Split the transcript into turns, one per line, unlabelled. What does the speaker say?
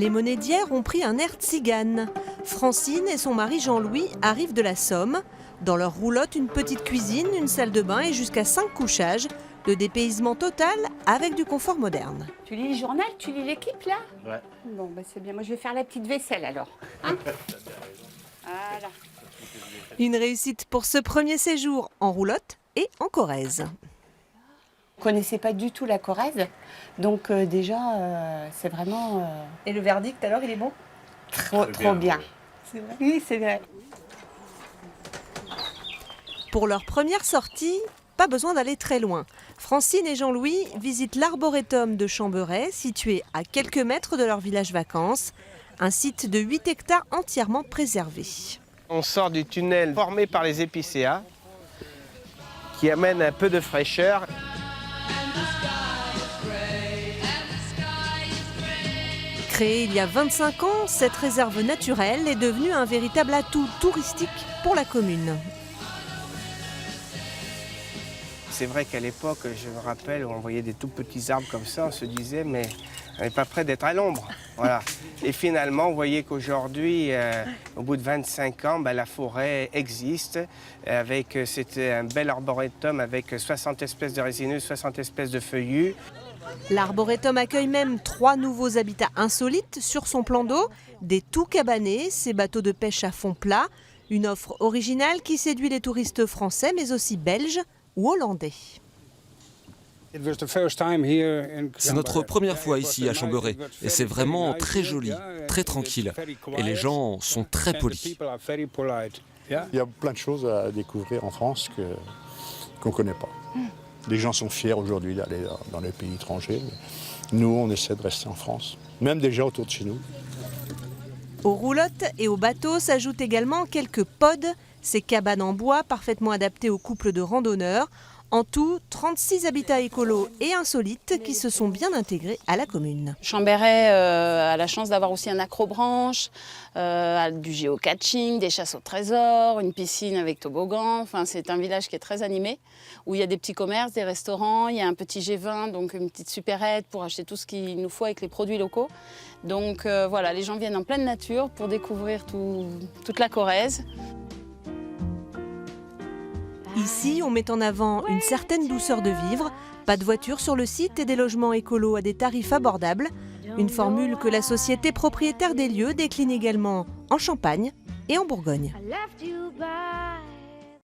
Les monnaies d'hier ont pris un air tzigane. Francine et son mari Jean-Louis arrivent de la Somme. Dans leur roulotte, une petite cuisine, une salle de bain et jusqu'à 5 couchages. Le dépaysement total avec du confort moderne.
Tu lis le journal, tu lis l'équipe là?
Ouais.
Bon, bah c'est bien. Moi, je vais faire la petite vaisselle alors. Hein? Voilà.
Une réussite pour ce premier séjour en roulotte et en Corrèze.
Je ne connaissais pas du tout la Corrèze, donc déjà, c'est vraiment...
Et le verdict alors, il est bon?
Trop bien.
C'est vrai.
Oui, c'est vrai.
Pour leur première sortie, pas besoin d'aller très loin. Francine et Jean-Louis visitent l'arboretum de Chamberet, situé à quelques mètres de leur village vacances. Un site de 8 hectares entièrement préservé.
On sort du tunnel formé par les épicéas qui amène un peu de fraîcheur.
Créée il y a 25 ans, cette réserve naturelle est devenue un véritable atout touristique pour la commune.
C'est vrai qu'à l'époque, je me rappelle, on voyait des tout petits arbres comme ça, on se disait, mais on n'est pas près d'être à l'ombre. Voilà. Et finalement, vous voyez qu'aujourd'hui, au bout de 25 ans, la forêt existe. C'était un bel arboretum avec 60 espèces de résineux, 60 espèces de feuillus.
L'arboretum accueille même 3 nouveaux habitats insolites sur son plan d'eau. Des tout cabanés, ces bateaux de pêche à fond plat. Une offre originale qui séduit les touristes français, mais aussi belges ou hollandais.
C'est notre première fois ici à Chamberet et c'est vraiment très joli, très tranquille. Et les gens sont très polis.
Il y a plein de choses à découvrir en France qu'on ne connaît pas. Les gens sont fiers aujourd'hui d'aller dans les pays étrangers. Mais nous, on essaie de rester en France, même déjà autour de chez nous.
Aux roulottes et aux bateaux s'ajoutent également quelques pods, ces cabanes en bois parfaitement adaptées aux couples de randonneurs. En tout, 36 habitats écolos et insolites qui se sont bien intégrés à la commune.
Chamberet a la chance d'avoir aussi un accrobranche, du géocaching, des chasses au trésor, une piscine avec toboggan. Enfin, c'est un village qui est très animé, où il y a des petits commerces, des restaurants, il y a un petit G20, donc une petite supérette pour acheter tout ce qu'il nous faut avec les produits locaux. Donc voilà, les gens viennent en pleine nature pour découvrir toute la Corrèze.
Ici, on met en avant une certaine douceur de vivre, pas de voiture sur le site et des logements écolos à des tarifs abordables. Une formule que la société propriétaire des lieux décline également en Champagne et en Bourgogne.